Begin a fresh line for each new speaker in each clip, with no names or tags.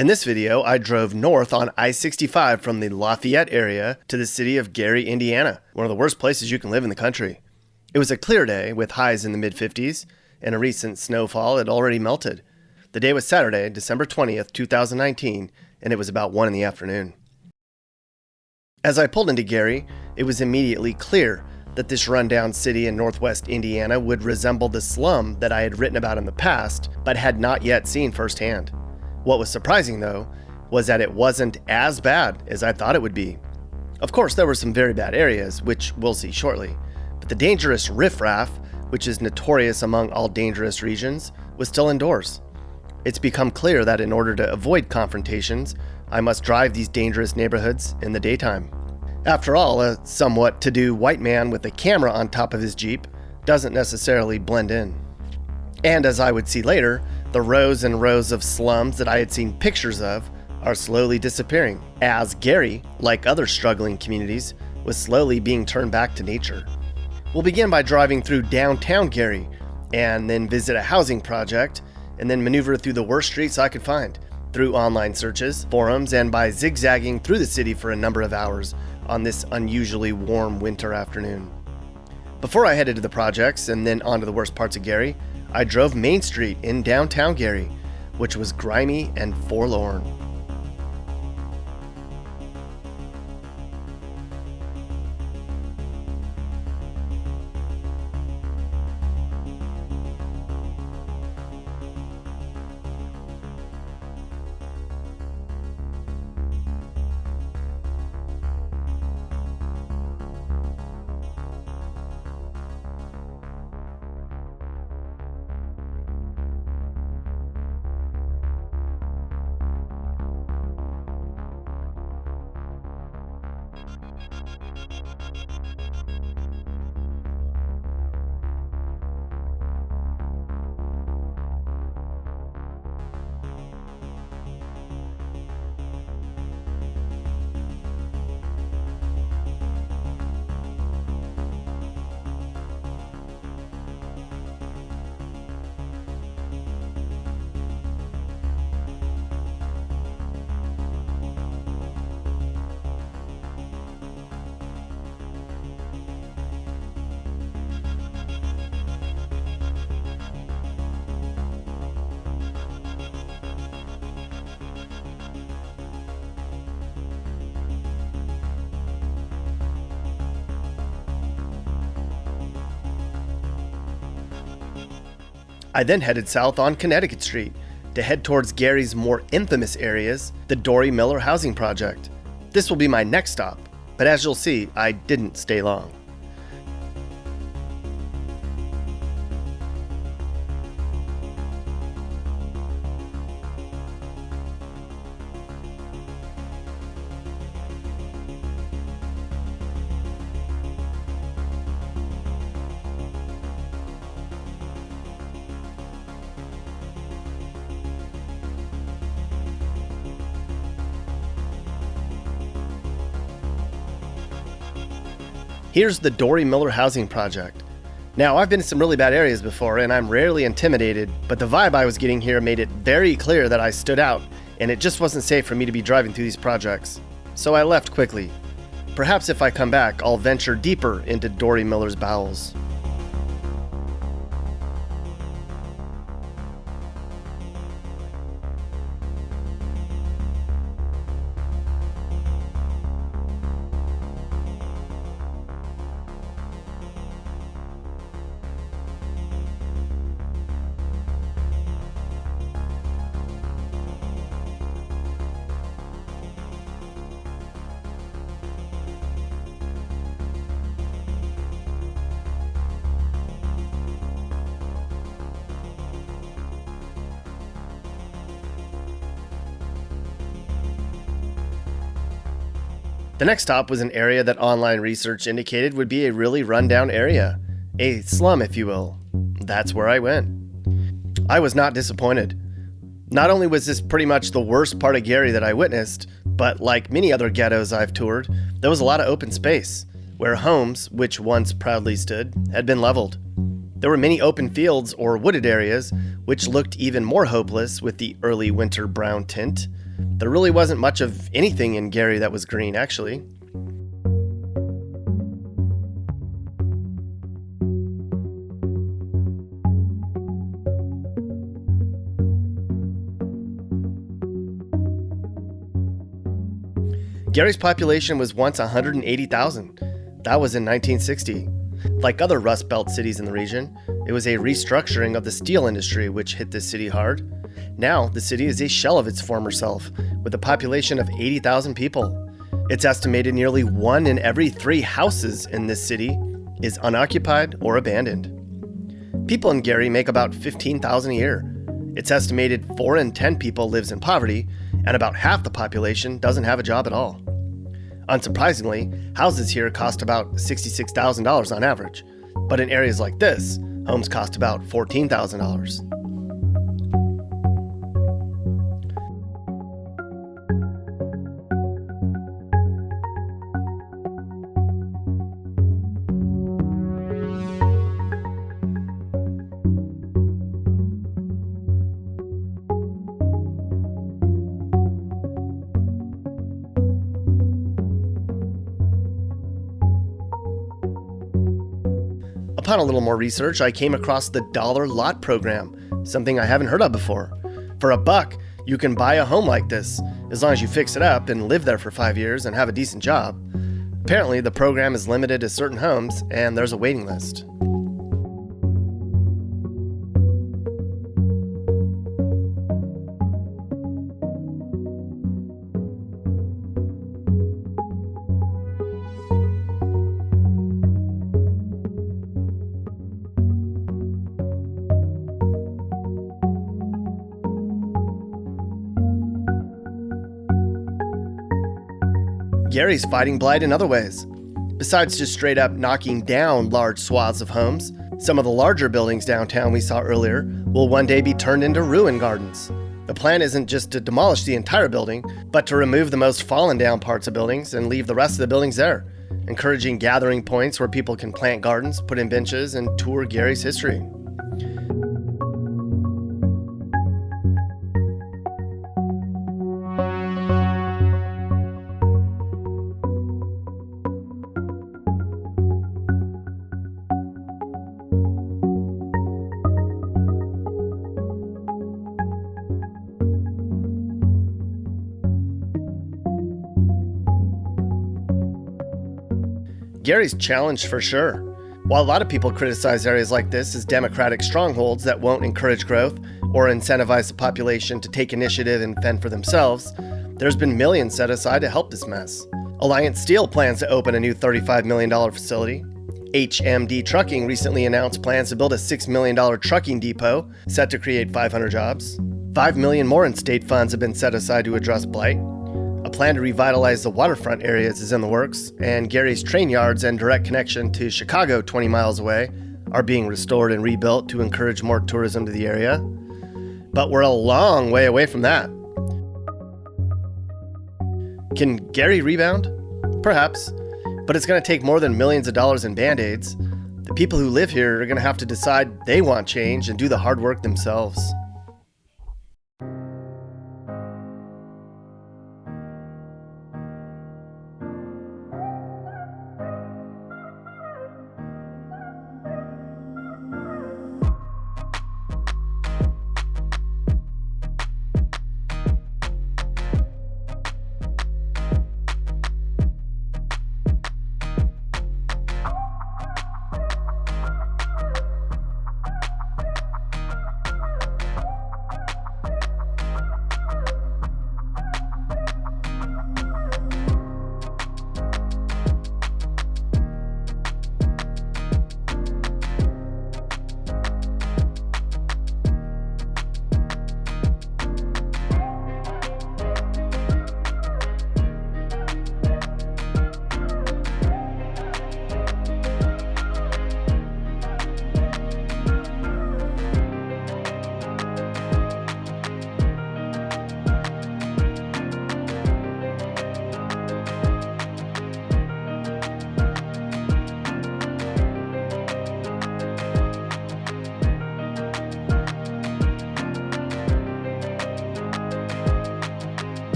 In this video, I drove north on I-65 from the Lafayette area to the city of Cary, Indiana, one of the worst places you can live in the country. It was a clear day with highs in the mid-50s, and a recent snowfall had already melted. The day was Saturday, December 20th, 2019, and it was about 1 in the afternoon. As I pulled into Cary, it was immediately clear that this rundown city in northwest Indiana would resemble the slum that I had written about in the past, but had not yet seen firsthand. What was surprising, though, was that it wasn't as bad as I thought it would be. Of course, there were some very bad areas, which we'll see shortly, but the dangerous riff-raff, which is notorious among all dangerous regions, was still indoors. It's become clear that in order to avoid confrontations, I must drive these dangerous neighborhoods in the daytime. After all, a somewhat to-do white man with a camera on top of his Jeep doesn't necessarily blend in. And as I would see later, the rows and rows of slums that I had seen pictures of are slowly disappearing, as Cary, like other struggling communities, was slowly being turned back to nature. We'll begin by driving through downtown Cary, and then visit a housing project, and then maneuver through the worst streets I could find, through online searches, forums, and by zigzagging through the city for a number of hours on this unusually warm winter afternoon. Before I headed to the projects and then onto the worst parts of Cary, I drove Main Street in downtown Cary, which was grimy and forlorn. I then headed south on Connecticut Street to head towards Cary's more infamous areas, the Dorie Miller housing project. This will be my next stop, but as you'll see, I didn't stay long. Here's the Dorie Miller housing project. Now, I've been in some really bad areas before, and I'm rarely intimidated, but the vibe I was getting here made it very clear that I stood out, and it just wasn't safe for me to be driving through these projects. So I left quickly. Perhaps if I come back, I'll venture deeper into Dorie Miller's bowels. The next stop was an area that online research indicated would be a really rundown area. A slum, if you will. That's where I went. I was not disappointed. Not only was this pretty much the worst part of Cary that I witnessed, but like many other ghettos I've toured, there was a lot of open space, where homes, which once proudly stood, had been leveled. There were many open fields or wooded areas, which looked even more hopeless with the early winter brown tint. There really wasn't much of anything in Cary that was green, actually. Cary's population was once 180,000. That was in 1960. Like other Rust Belt cities in the region, it was a restructuring of the steel industry which hit this city hard. Now, the city is a shell of its former self, with a population of 80,000 people. It's estimated nearly 1 in every 3 houses in this city is unoccupied or abandoned. People in Cary make about $15,000 a year. It's estimated 4 in 10 people lives in poverty, and about half the population doesn't have a job at all. Unsurprisingly, houses here cost about $66,000 on average, but in areas like this, homes cost about $14,000. Upon a little more research, I came across the dollar lot program, something I haven't heard of before. For $1, you can buy a home like this, as long as you fix it up and live there for 5 years and have a decent job. Apparently, the program is limited to certain homes, and there's a waiting list. Cary's fighting blight in other ways. Besides just straight up knocking down large swaths of homes, some of the larger buildings downtown we saw earlier will one day be turned into ruin gardens. The plan isn't just to demolish the entire building, but to remove the most fallen down parts of buildings and leave the rest of the buildings there, encouraging gathering points where people can plant gardens, put in benches, and tour Cary's history. Cary's challenged for sure. While a lot of people criticize areas like this as democratic strongholds that won't encourage growth or incentivize the population to take initiative and fend for themselves, there's been millions set aside to help this mess. Alliance Steel plans to open a new $35 million facility. HMD Trucking recently announced plans to build a $6 million trucking depot set to create 500 jobs. $5 million more in state funds have been set aside to address blight. A plan to revitalize the waterfront areas is in the works, and Cary's train yards and direct connection to Chicago 20 miles away are being restored and rebuilt to encourage more tourism to the area. But we're a long way away from that. Can Cary rebound? Perhaps, but it's going to take more than millions of dollars in Band-Aids. The people who live here are going to have to decide they want change and do the hard work themselves.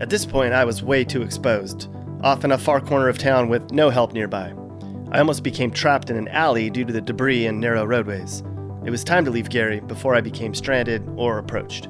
At this point, I was way too exposed, off in a far corner of town with no help nearby. I almost became trapped in an alley due to the debris and narrow roadways. It was time to leave Cary before I became stranded or approached.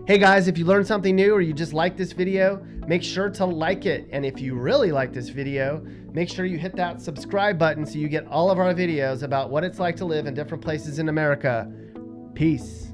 Hey guys, if you learned something new or you just like this video, make sure to like it. And if you really like this video, make sure you hit that subscribe button so you get all of our videos about what it's like to live in different places in America. Peace.